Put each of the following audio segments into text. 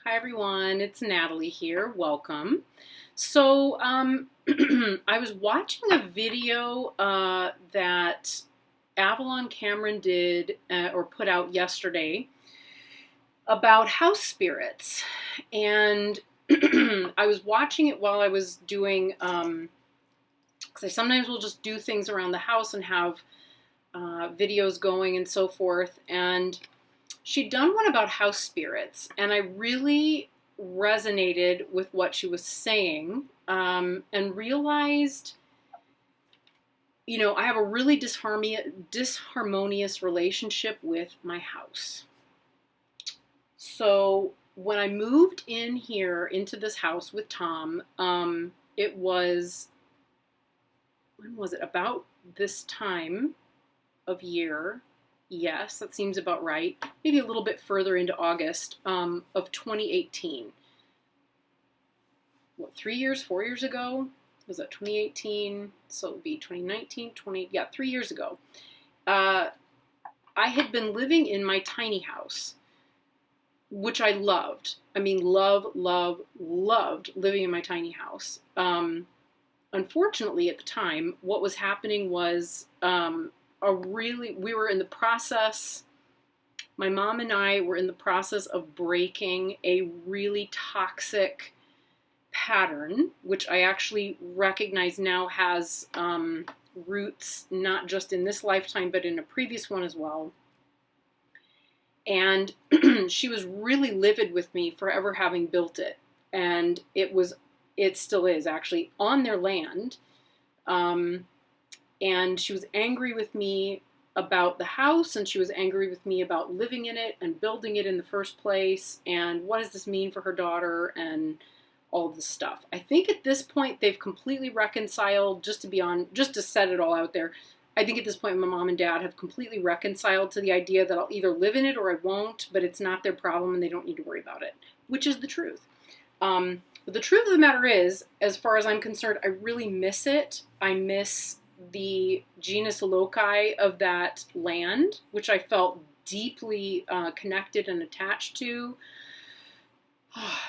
Hi everyone, it's Natalie here. Welcome. So, I was watching a video that Avalon Cameron did or put out yesterday about house spirits. And I was watching it while I was doing, because I sometimes will just do things around the house and have videos going and so forth. And she'd done one about house spirits, and I really resonated with what she was saying, and realized, I have a really disharmonious relationship with my house. So when I moved in here into this house with Tom, it was, when was it? About this time of year. Yes, that seems about right. Maybe a little bit further into August of 2018. What, 3 years, 4 years ago? Was that 2018? So it would be 2019, 3 years ago. I had been living in my tiny house, which I loved. I mean, loved living in my tiny house. Unfortunately, at the time, what was happening was we were in the process, my mom and I were in the process of breaking a really toxic pattern, which I actually recognize now has roots not just in this lifetime, but in a previous one as well. And she was really livid with me for ever having built it. And it still is actually on their land. And she was angry with me about the house, and she was angry with me about living in it and building it in the first place, and what does this mean for her daughter, and all of this stuff. I think at this point they've completely reconciled, just to set it all out there. I think at this point my mom and dad have completely reconciled to the idea that I'll either live in it or I won't, but it's not their problem and they don't need to worry about it, which is the truth. But the truth of the matter is, as far as I'm concerned, I really miss it. I miss the genus loci of that land, which I felt deeply connected and attached to,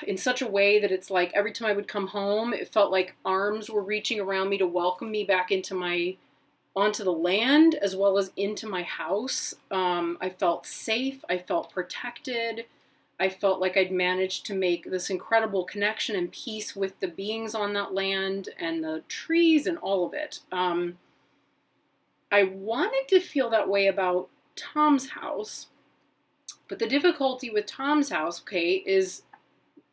in such a way that it's like every time I would come home, it felt like arms were reaching around me to welcome me back onto the land as well as into my house. I felt safe. I felt protected. I felt like I'd managed to make this incredible connection and peace with the beings on that land and the trees and all of it. I wanted to feel that way about Tom's house, but the difficulty with Tom's house, is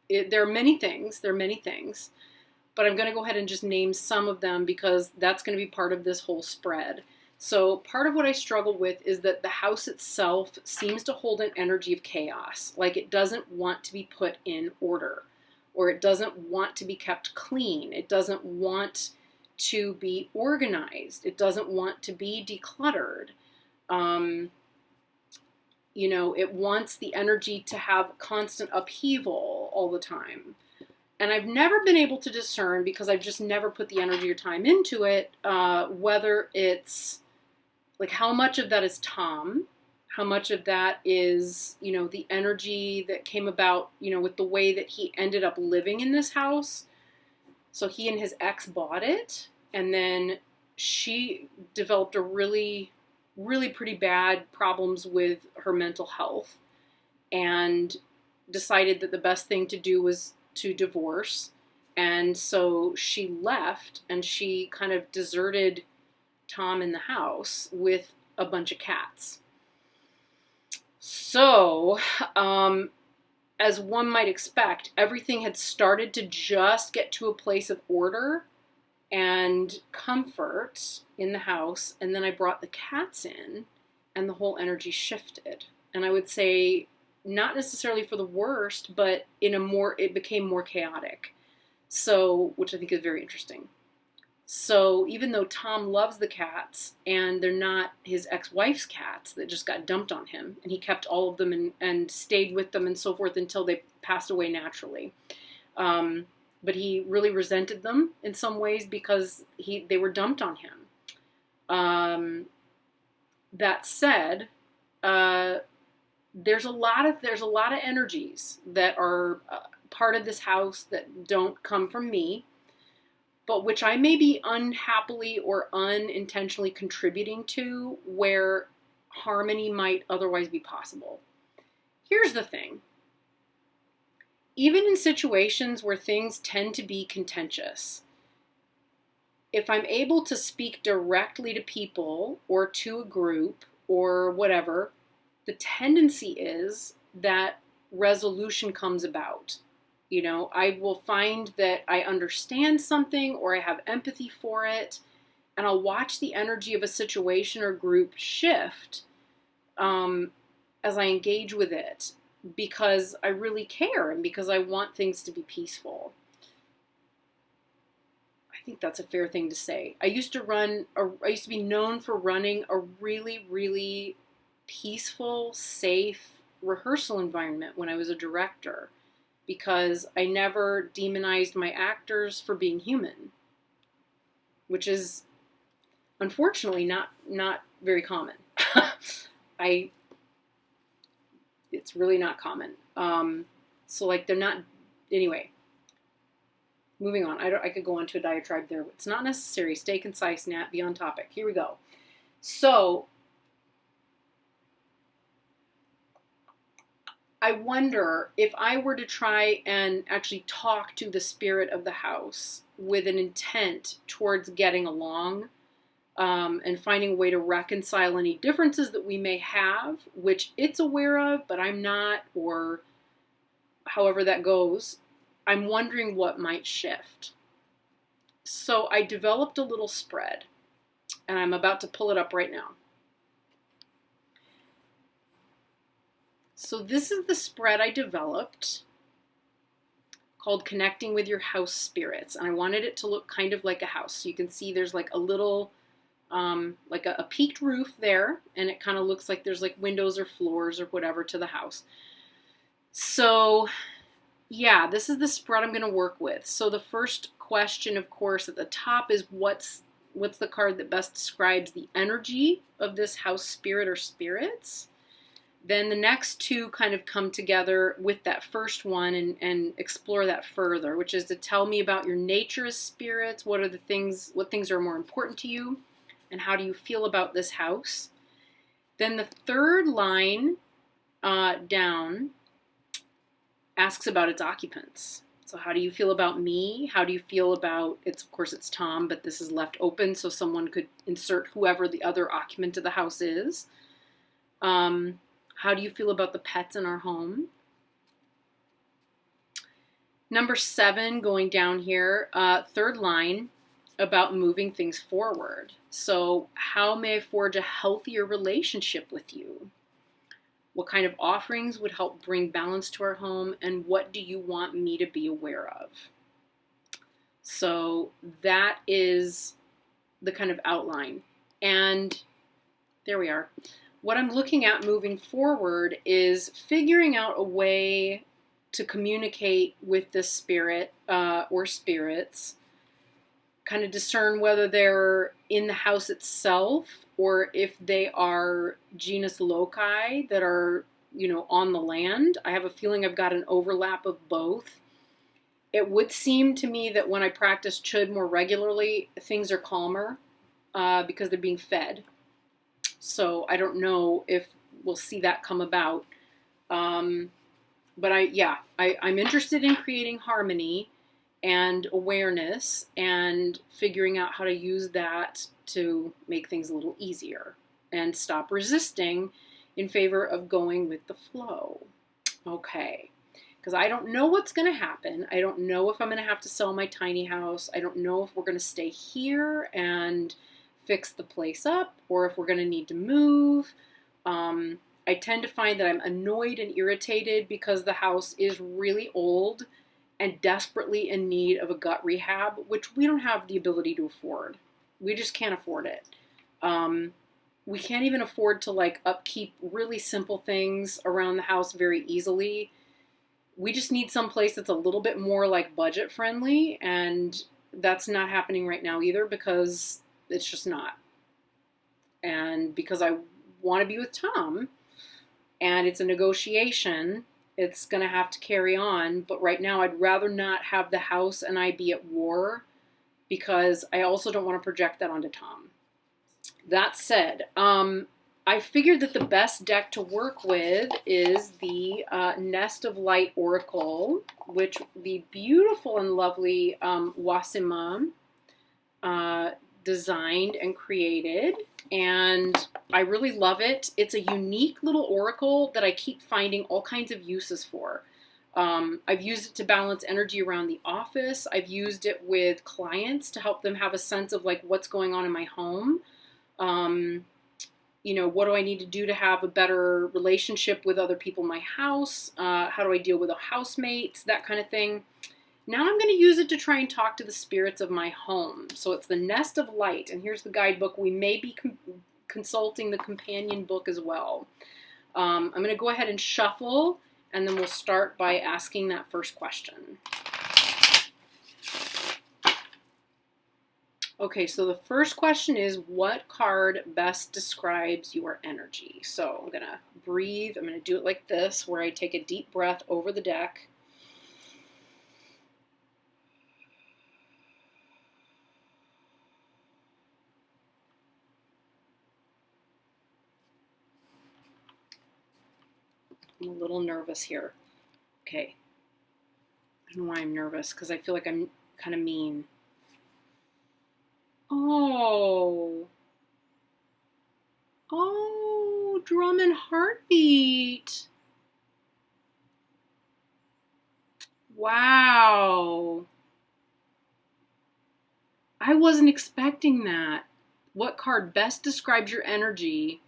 there are many things, but I'm going to go ahead and just name some of them because that's going to be part of this whole spread. So part of what I struggle with is that the house itself seems to hold an energy of chaos, like it doesn't want to be put in order, or it doesn't want to be kept clean. It doesn't want to be organized. It doesn't want to be decluttered. It wants the energy to have constant upheaval all the time. And I've never been able to discern, because I've just never put the energy or time into it, whether it's like how much of that is Tom, how much of that is, the energy that came about, with the way that he ended up living in this house. So he and his ex bought it, and then she developed a really, really pretty bad problems with her mental health and decided that the best thing to do was to divorce. And so she left and she kind of deserted Tom in the house with a bunch of cats. So, as one might expect, everything had started to just get to a place of order and comfort in the house. And then I brought the cats in and the whole energy shifted. And I would say not necessarily for the worst, but it became more chaotic. So, which I think is very interesting. So even though Tom loves the cats, and they're not his ex-wife's cats that just got dumped on him, and he kept all of them and stayed with them and so forth until they passed away naturally. But he really resented them in some ways because they were dumped on him. That said, there's a lot of energies that are part of this house that don't come from me, but which I may be unhappily or unintentionally contributing to, where harmony might otherwise be possible. Here's the thing. Even in situations where things tend to be contentious, if I'm able to speak directly to people or to a group or whatever, the tendency is that resolution comes about. You know, I will find that I understand something or I have empathy for it, and I'll watch the energy of a situation or group shift as I engage with it, because I really care and because I want things to be peaceful. I think that's a fair thing to say. I used to be known for running a really, really peaceful, safe rehearsal environment when I was a director, because I never demonized my actors for being human, which is unfortunately not very common. It's really not common. So like they're not, anyway, moving on. I could go on to a diatribe there. It's not necessary. Stay concise, Nat, be on topic. Here we go. So I wonder if I were to try and actually talk to the spirit of the house with an intent towards getting along, and finding a way to reconcile any differences that we may have, which it's aware of, but I'm not, or however that goes, I'm wondering what might shift. So I developed a little spread, and I'm about to pull it up right now. So this is the spread I developed called Connecting with Your House Spirits. And I wanted it to look kind of like a house. So you can see there's like a little, like a peaked roof there. And it kind of looks like there's like windows or floors or whatever to the house. So yeah, this is the spread I'm going to work with. So the first question, of course, at the top is what's the card that best describes the energy of this house spirit or spirits? Then the next two kind of come together with that first one and explore that further, which is to tell me about your nature as spirits. What things are more important to you, and how do you feel about this house? Then the third line down asks about its occupants. So how do you feel about me? How do you feel about, of course it's Tom, but this is left open so someone could insert whoever the other occupant of the house is. How do you feel about the pets in our home? Number 7, going down here, third line, about moving things forward. So how may I forge a healthier relationship with you? What kind of offerings would help bring balance to our home? And what do you want me to be aware of? So that is the kind of outline. And there we are. What I'm looking at moving forward is figuring out a way to communicate with this spirit or spirits, kind of discern whether they're in the house itself or if they are genus loci that are, on the land. I have a feeling I've got an overlap of both. It would seem to me that when I practice Chud more regularly, things are calmer because they're being fed. So I don't know if we'll see that come about. But I'm interested in creating harmony and awareness and figuring out how to use that to make things a little easier and stop resisting in favor of going with the flow. Okay. Because I don't know what's going to happen. I don't know if I'm going to have to sell my tiny house. I don't know if we're going to stay here and fix the place up, or if we're going to need to move. I tend to find that I'm annoyed and irritated because the house is really old and desperately in need of a gut rehab, which we don't have the ability to afford. We just can't afford it. We can't even afford to upkeep really simple things around the house very easily. We just need some place that's a little bit more budget friendly, and that's not happening right now either because it's just not. And because I want to be with Tom, and it's a negotiation. It's going to have to carry on, but right now I'd rather not have the house and I be at war, because I also don't want to project that onto Tom. That said, I figured that the best deck to work with is the Nest of Light Oracle, which the beautiful and lovely Ouassima designed and created. And I really love it. It's a unique little oracle that I keep finding all kinds of uses for. I've used it to balance energy around the office. I've used it with clients to help them have a sense of like what's going on in my home. You know, what do I need to do to have a better relationship with other people in my house? How do I deal with housemates? That kind of thing. Now I'm going to use it to try and talk to the spirits of my home. So it's the Nest of Light, and here's the guidebook. We may be consulting the companion book as well. I'm going to go ahead and shuffle, and then we'll start by asking that first question. Okay, so the first question is, what card best describes your energy? So I'm going to breathe. I'm going to do it like this, where I take a deep breath over the deck. I'm a little nervous here. Okay. I don't know why I'm nervous, because I feel like I'm kind of mean. Oh, drum and heartbeat. Wow. I wasn't expecting that. What card best describes your energy?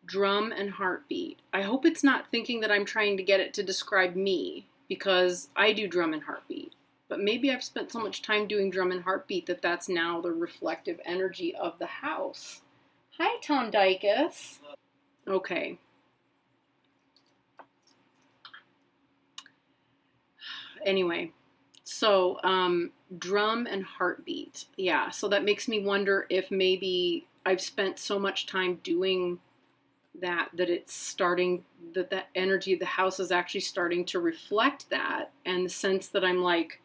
Drum and heartbeat. I hope it's not thinking that I'm trying to get it to describe me, because I do drum and heartbeat. But maybe I've spent so much time doing drum and heartbeat that that's now the reflective energy of the house. Hi, Tom Dicus. Okay. Anyway, so drum and heartbeat. Yeah, so that makes me wonder if maybe I've spent so much time doing that it's starting, that energy of the house is actually starting to reflect that, and the sense that I'm like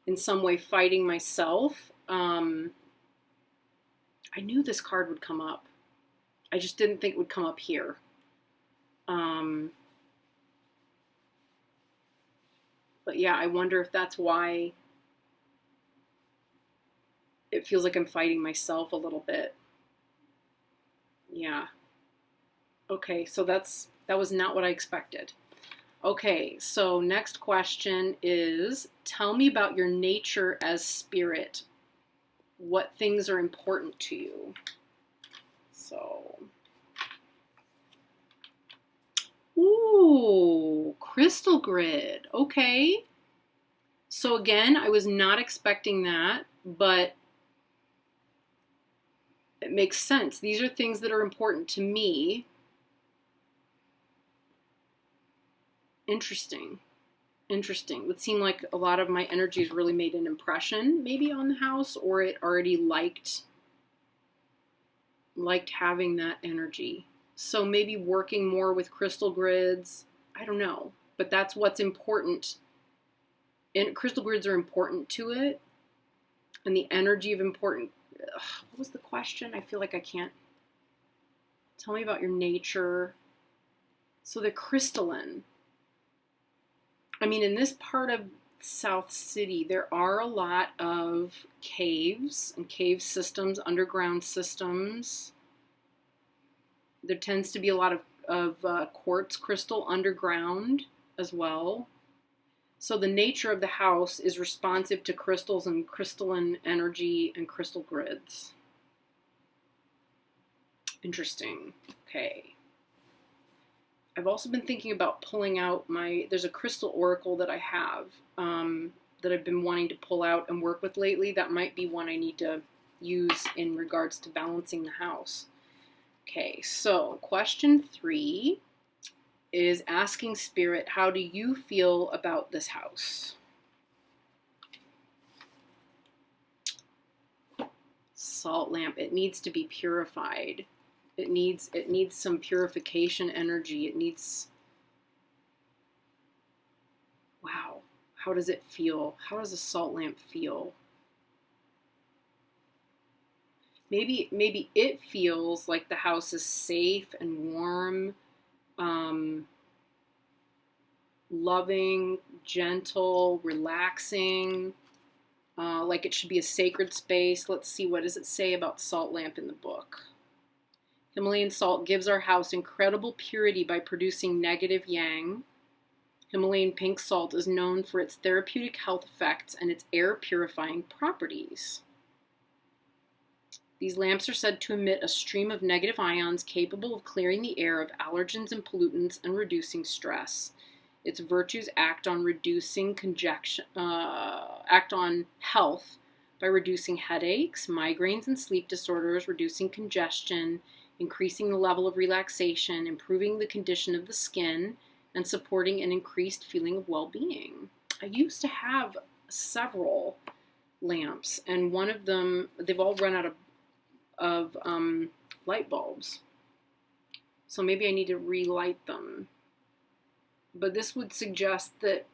in some way fighting myself. I knew this card would come up. I just didn't think it would come up here. But yeah, I wonder if that's why it feels like I'm fighting myself a little bit. Yeah. Okay, so that was not what I expected. Okay, so next question is, tell me about your nature as spirit. What things are important to you? So, ooh, crystal grid. Okay. So again, I was not expecting that, but it makes sense. These are things that are important to me. Interesting. It would seem like a lot of my energy has really made an impression maybe on the house, or it already liked having that energy. So maybe working more with crystal grids. I don't know, but that's what's important. And crystal grids are important to it. And the energy of important. What was the question? I feel like I can't. Tell me about your nature. So they're crystalline. I mean, in this part of South City, there are a lot of caves and cave systems, underground systems. There tends to be a lot of quartz crystal underground as well. So the nature of the house is responsive to crystals and crystalline energy and crystal grids. Interesting. Okay. I've also been thinking about pulling out there's a crystal oracle that I have that I've been wanting to pull out and work with lately. That might be one I need to use in regards to balancing the house. Okay, so question 3 is asking spirit, how do you feel about this house? Salt lamp, it needs to be purified. It needs some purification energy. It needs, wow, how does it feel? How does a salt lamp feel? Maybe it feels like the house is safe and warm, loving, gentle, relaxing, like it should be a sacred space. Let's see, what does it say about salt lamp in the book? Himalayan salt gives our house incredible purity by producing negative yang. Himalayan pink salt is known for its therapeutic health effects and its air purifying properties. These lamps are said to emit a stream of negative ions capable of clearing the air of allergens and pollutants and reducing stress. Its virtues act on reducing act on health by reducing headaches, migraines, and sleep disorders, reducing congestion, increasing the level of relaxation, improving the condition of the skin, and supporting an increased feeling of well-being. I used to have several lamps, and one of them, they've all run out of light bulbs. So maybe I need to relight them. But this would suggest that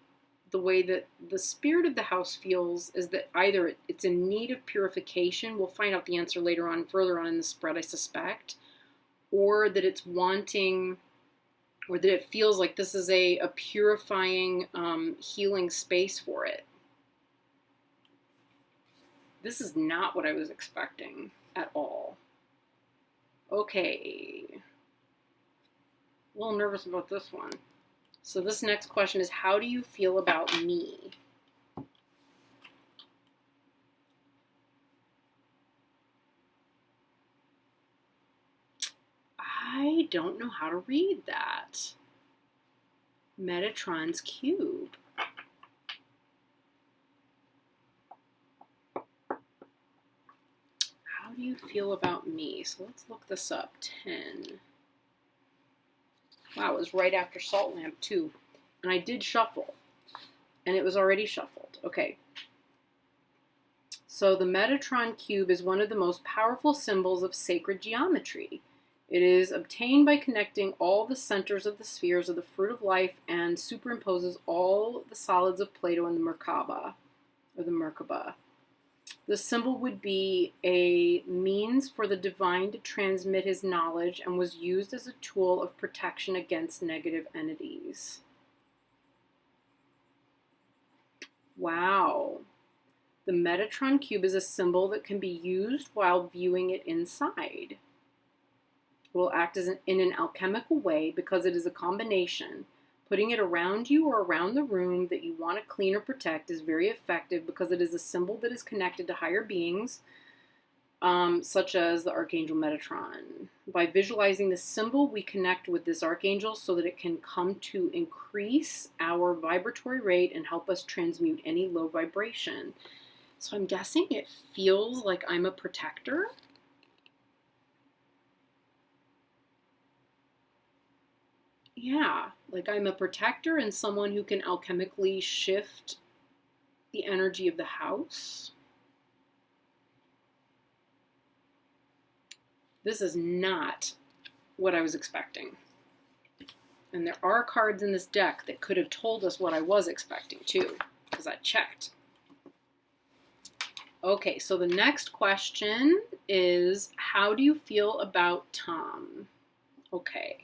the way that the spirit of the house feels is that either it's in need of purification, we'll find out the answer later on, further on in the spread, I suspect, or that it's wanting, or that it feels like this is a purifying, healing space for it. This is not what I was expecting at all. Okay. A little nervous about this one. So this next question is, how do you feel about me? I don't know how to read that. Metatron's cube. How do you feel about me? So let's look this up. 10. Wow, it was right after Salt Lamp, too. And I did shuffle. And it was already shuffled. Okay. So the Metatron cube is one of the most powerful symbols of sacred geometry. It is obtained by connecting all the centers of the spheres of the fruit of life and superimposes all the solids of Plato and the Merkaba, or the Merkaba. The symbol would be a means for the divine to transmit his knowledge and was used as a tool of protection against negative entities. Wow. The Metatron cube is a symbol that can be used while viewing it inside. It will act in an alchemical way because it is a combination. Putting it around you or around the room that you want to clean or protect is very effective because it is a symbol that is connected to higher beings, such as the Archangel Metatron. By visualizing this symbol, we connect with this Archangel so that it can come to increase our vibratory rate and help us transmute any low vibration. So I'm guessing it feels like I'm a protector. Yeah, like I'm a protector and someone who can alchemically shift the energy of the house. This is not what I was expecting. And there are cards in this deck that could have told us what I was expecting too, because I checked. Okay, so the next question is, how do you feel about Tom? Okay.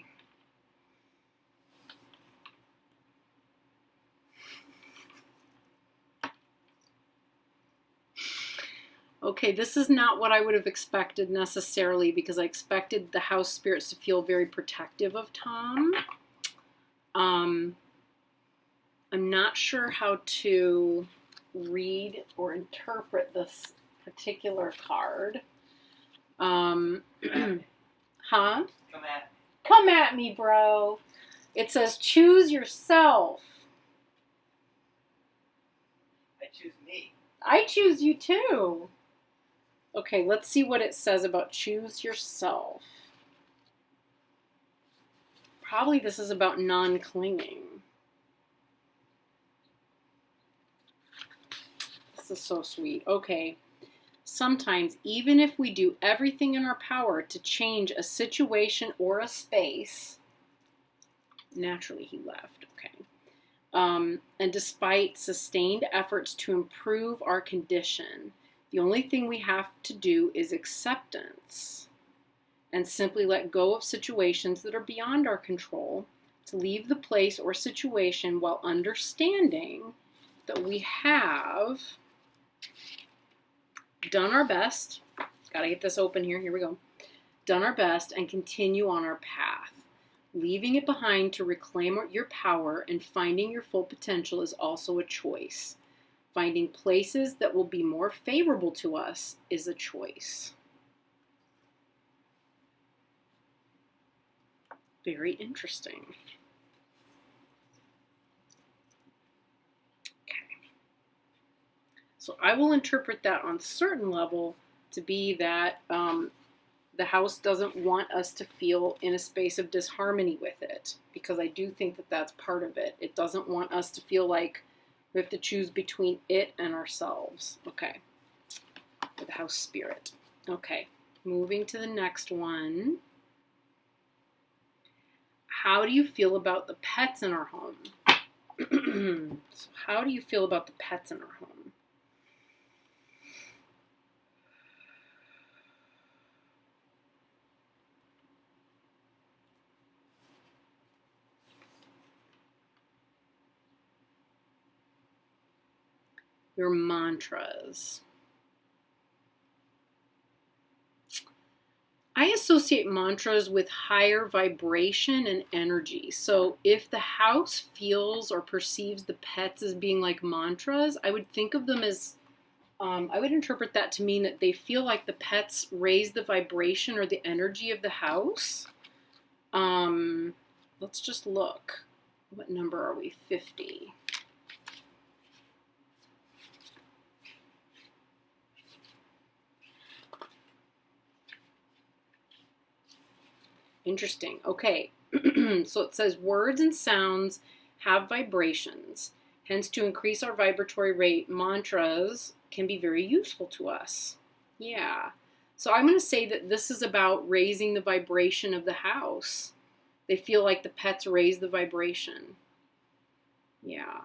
Okay, this is not what I would have expected necessarily, because I expected the house spirits to feel very protective of Tom. I'm not sure how to read or interpret this particular card. Huh? Come at me, bro. It says, choose yourself. I choose me. I choose you too. Okay, let's see what it says about choose yourself. Probably this is about non-clinging. This is so sweet. Okay, sometimes, even if we do everything in our power to change a situation or a space, naturally he left, okay. And despite sustained efforts to improve our condition, the only thing we have to do is acceptance and simply let go of situations that are beyond our control, to leave the place or situation while understanding that we have done our best. Gotta get this open here. Here we go. Done our best and continue on our path. Leaving it behind to reclaim your power and finding your full potential is also a choice. Finding places that will be more favorable to us is a choice. Very interesting. Okay. So I will interpret that on a certain level to be that the house doesn't want us to feel in a space of disharmony with it, because I do think that that's part of it. It doesn't want us to feel like we have to choose between it and ourselves. Okay. The house spirit. Okay. Moving to the next one. How do you feel about the pets in our home? So how do you feel about the pets in our home? Your mantras. I associate mantras with higher vibration and energy. So if the house feels or perceives the pets as being like mantras, I would think of them as, I would interpret that to mean that they feel like the pets raise the vibration or the energy of the house. Let's just look. What number are we? 50. Interesting. Okay. So it says words and sounds have vibrations. Hence, to increase our vibratory rate, mantras can be very useful to us. Yeah. So I'm going to say that this is about raising the vibration of the house. They feel like the pets raise the vibration. Yeah.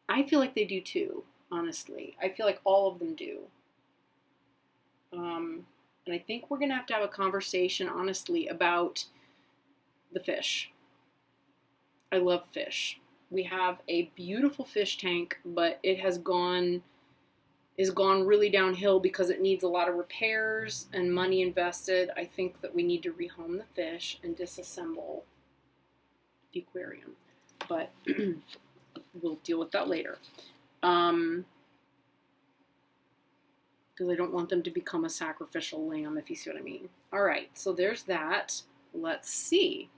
I feel like they do too, honestly. I feel like all of them do. And I think we're going to have a conversation, honestly, about the fish. I love fish. We have a beautiful fish tank, but it is gone really downhill because it needs a lot of repairs and money invested. I think that we need to rehome the fish and disassemble the aquarium. But we'll deal with that later. Because I don't want them to become a sacrificial lamb, if you see what I mean. All right, so there's that. Let's see.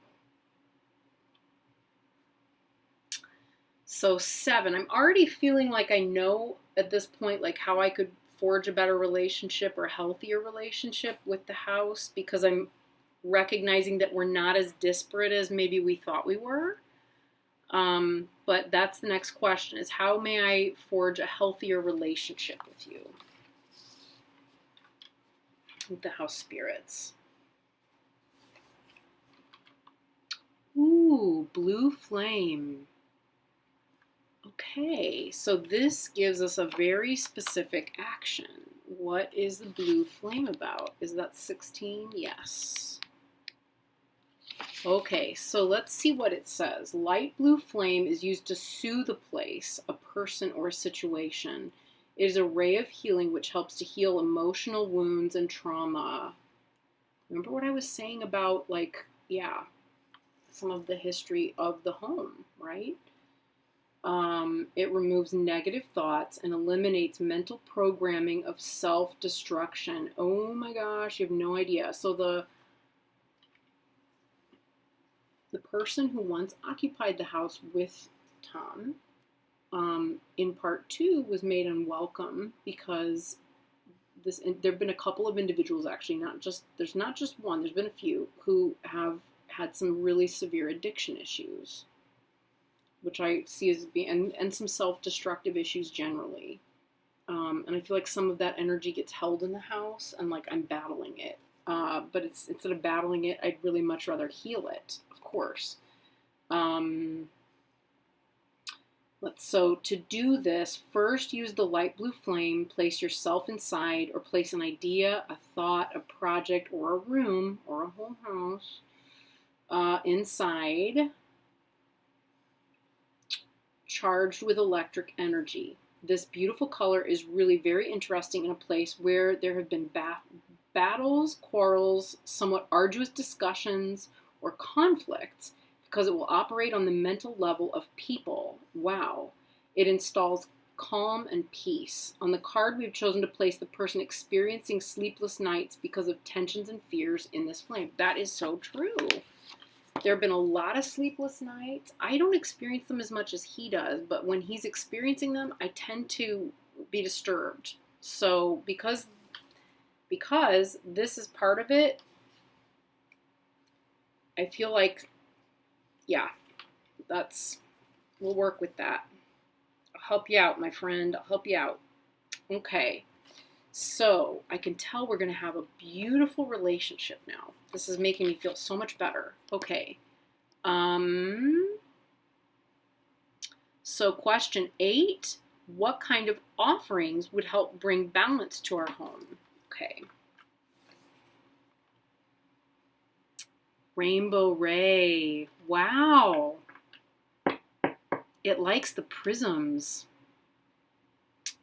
So 7, I'm already feeling like I know at this point like how I could forge a better relationship or healthier relationship with the house, because I'm recognizing that we're not as disparate as maybe we thought we were. But that's the next question, is how may I forge a healthier relationship with you? With the house spirits. Ooh, blue flame. Okay, so this gives us a very specific action. What is the blue flame about? Is that 16? Yes. Okay, so let's see what it says. Light blue flame is used to soothe a place, a person, or a situation. It is a ray of healing which helps to heal emotional wounds and trauma. Remember what I was saying about, like, yeah, some of the history of the home, right? It removes negative thoughts and eliminates mental programming of self-destruction. Oh my gosh, you have no idea. So the person who once occupied the house with Tom, in part 2 was made unwelcome because there have been a couple of individuals, actually, there's not just one, there's been a few who have had some really severe addiction issues, which I see as being, and some self-destructive issues generally. And I feel like some of that energy gets held in the house and like I'm battling it. But it's instead of battling it, I'd really much rather heal it, of course. So to do this, first use the light blue flame, place yourself inside, or place an idea, a thought, a project, or a room, or a whole house inside, charged with electric energy. This beautiful color is really very interesting in a place where there have been battles, quarrels, somewhat arduous discussions, or conflicts, because it will operate on the mental level of people. Wow. It installs calm and peace. On the card, we've chosen to place the person experiencing sleepless nights because of tensions and fears in this flame. That is so true. There have been a lot of sleepless nights. I don't experience them as much as he does, but when he's experiencing them, I tend to be disturbed. So because this is part of it, I feel like, yeah, we'll work with that. I'll help you out, my friend. I'll help you out. Okay. So I can tell we're going to have a beautiful relationship now. This is making me feel so much better. Okay. So question 8, what kind of offerings would help bring balance to our home? Okay. Rainbow Ray. Wow. It likes the prisms.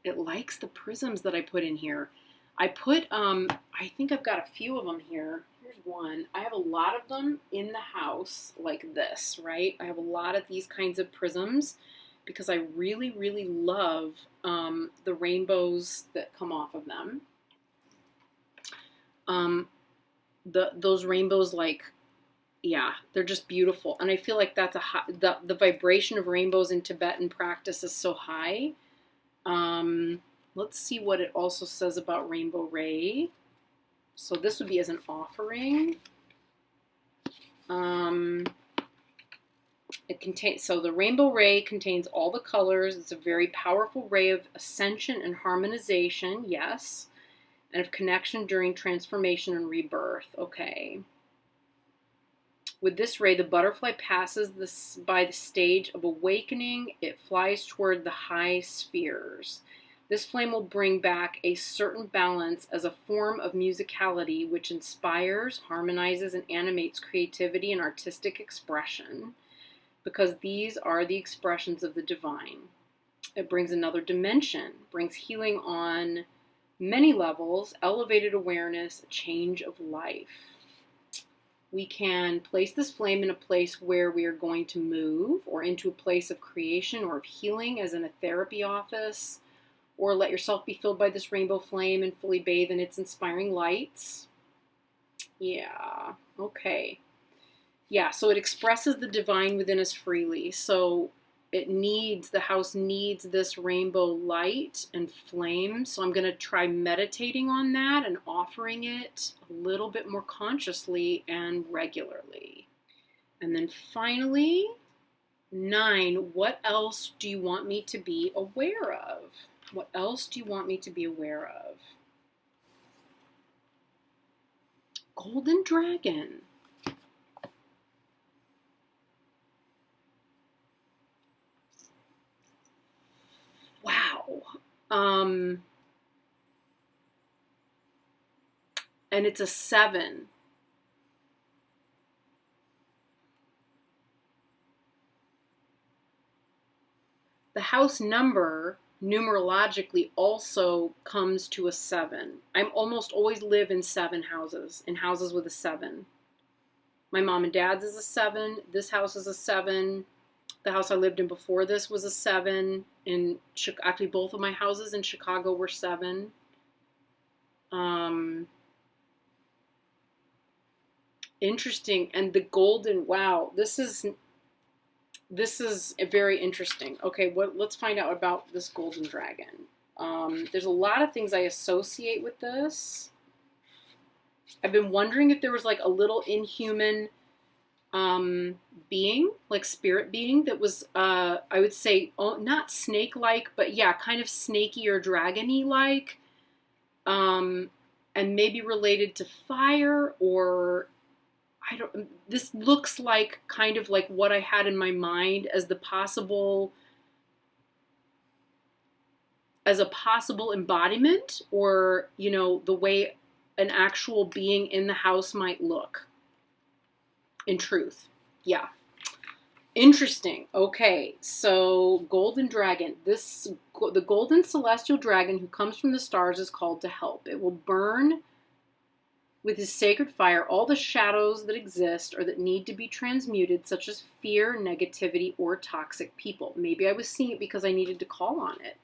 It likes the prisms that I put in here. I put, I think I've got a few of them here. Here's one. I have a lot of them in the house like this, right? I have a lot of these kinds of prisms because I really, really love the rainbows that come off of them. Those rainbows, like, yeah, they're just beautiful. And I feel like that's the vibration of rainbows in Tibetan practice is so high. Let's see what it also says about Rainbow Ray. So this would be as an offering. So the Rainbow Ray contains all the colors. It's a very powerful ray of ascension and harmonization, yes, and of connection during transformation and rebirth. Okay. With this ray, the butterfly passes by the stage of awakening. It flies toward the high spheres. This flame will bring back a certain balance as a form of musicality which inspires, harmonizes, and animates creativity and artistic expression, because these are the expressions of the divine. It brings another dimension, brings healing on many levels, elevated awareness, a change of life. We can place this flame in a place where we are going to move, or into a place of creation or of healing, as in a therapy office, or let yourself be filled by this rainbow flame and fully bathe in its inspiring lights. Yeah, okay. Yeah, so it expresses the divine within us freely. So the house needs this rainbow light and flame. So I'm going to try meditating on that and offering it a little bit more consciously and regularly. And then finally, 9, what else do you want me to be aware of? What else do you want me to be aware of? Golden Dragon. Wow. And it's a 7. The house number numerologically also comes to a 7. I almost always live in 7 houses, in houses with a 7. My mom and dad's is a 7. This house is a 7. The house I lived in before this was a 7. Actually, both of my houses in Chicago were 7. Interesting. And the golden, wow, this is very interesting. Okay, let's find out about this golden dragon. There's a lot of things I associate with this. I've been wondering if there was like a little inhuman being, like spirit being that was, I would say, not snake-like, but yeah, kind of snaky or dragony like, and maybe related to fire, or I don't, this looks like kind of like what I had in my mind as the possible, as a possible embodiment, or, you know, the way an actual being in the house might look. In truth. Yeah. Interesting. Okay, so golden dragon. The golden celestial dragon who comes from the stars is called to help. It will burn with his sacred fire all the shadows that exist or that need to be transmuted, such as fear, negativity, or toxic people. Maybe I was seeing it because I needed to call on it.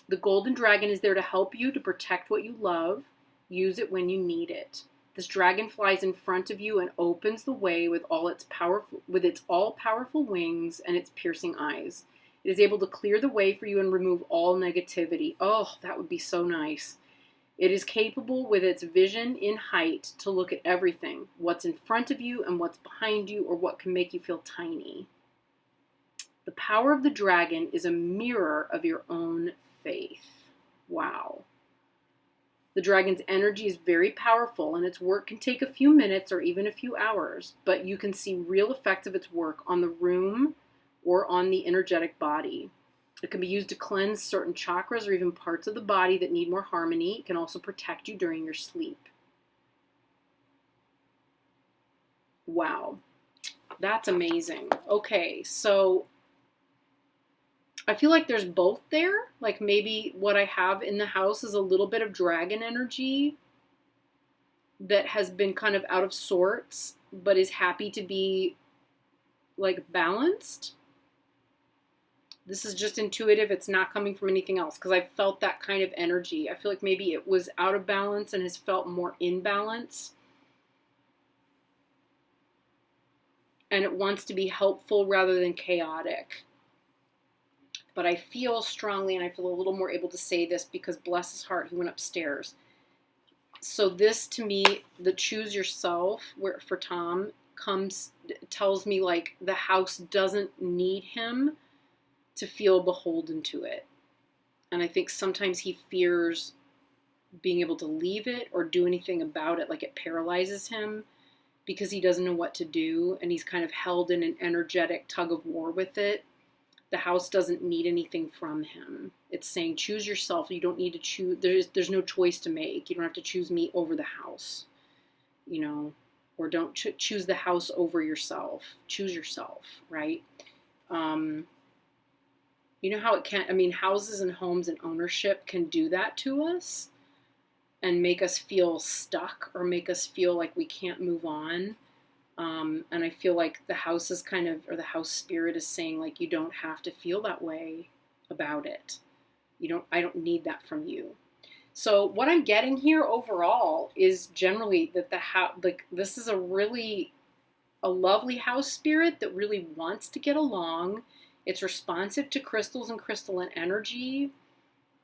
The golden dragon is there to help you, to protect what you love. Use it when you need it. This dragon flies in front of you and opens the way with its all-powerful wings and its piercing eyes. It is able to clear the way for you and remove all negativity. Oh, that would be so nice. It is capable with its vision in height to look at everything, what's in front of you and what's behind you, or what can make you feel tiny. The power of the dragon is a mirror of your own faith. Wow. The dragon's energy is very powerful, and its work can take a few minutes or even a few hours, but you can see real effects of its work on the room or on the energetic body. It can be used to cleanse certain chakras or even parts of the body that need more harmony. It can also protect you during your sleep. Wow. That's amazing. Okay, so I feel like there's both there. Like maybe what I have in the house is a little bit of dragon energy that has been kind of out of sorts, but is happy to be like balanced. This is just intuitive. It's not coming from anything else because I felt that kind of energy. I feel like maybe it was out of balance and has felt more in balance. And it wants to be helpful rather than chaotic. But I feel strongly, and I feel a little more able to say this because bless his heart, he went upstairs. So this to me, the choose yourself, where for Tom tells me like the house doesn't need him to feel beholden to it. And I think sometimes he fears being able to leave it or do anything about it, like it paralyzes him because he doesn't know what to do, and he's kind of held in an energetic tug of war with it. The house doesn't need anything from him. It's saying choose yourself. You don't need to choose. There's no choice to make. You don't have to choose me over the house, you know, or don't choose the house over yourself. Choose yourself, right? You know how it can, I mean, houses and homes and ownership can do that to us and make us feel stuck or make us feel like we can't move on. And I feel like the house is kind of, or the house spirit is saying like, you don't have to feel that way about it. I don't need that from you. So what I'm getting here overall is generally that this is a lovely house spirit that really wants to get along. It's responsive to crystals and crystalline energy.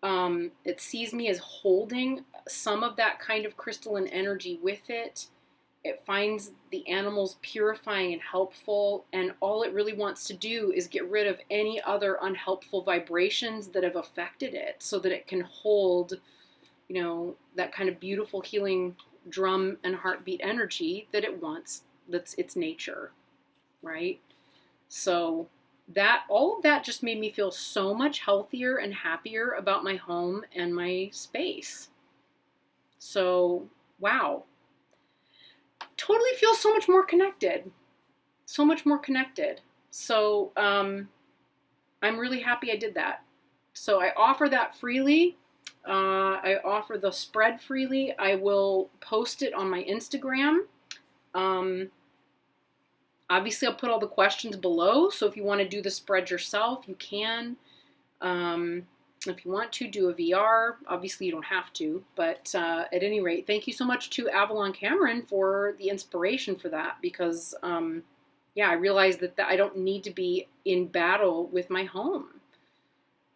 It sees me as holding some of that kind of crystalline energy with it. It finds the animals purifying and helpful, and all it really wants to do is get rid of any other unhelpful vibrations that have affected it so that it can hold, you know, that kind of beautiful healing drum and heartbeat energy that it wants. That's its nature, right? So all of that just made me feel so much healthier and happier about my home and my space. So, wow. Totally feel so much more connected. So much more connected. So, I'm really happy I did that. So I offer that freely. I offer the spread freely. I will post it on my Instagram. Obviously, I'll put all the questions below, so if you want to do the spread yourself, you can. If you want to, do a VR. Obviously, you don't have to, but at any rate, thank you so much to Avalon Cameron for the inspiration for that, because, yeah, I realized that I don't need to be in battle with my home.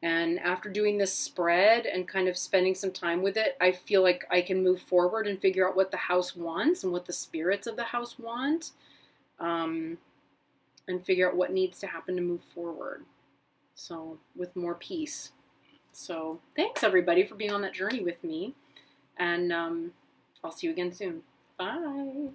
And after doing this spread and kind of spending some time with it, I feel like I can move forward and figure out what the house wants and what the spirits of the house want, and figure out what needs to happen to move forward. So, with more peace. So, thanks everybody for being on that journey with me. And I'll see you again soon. Bye.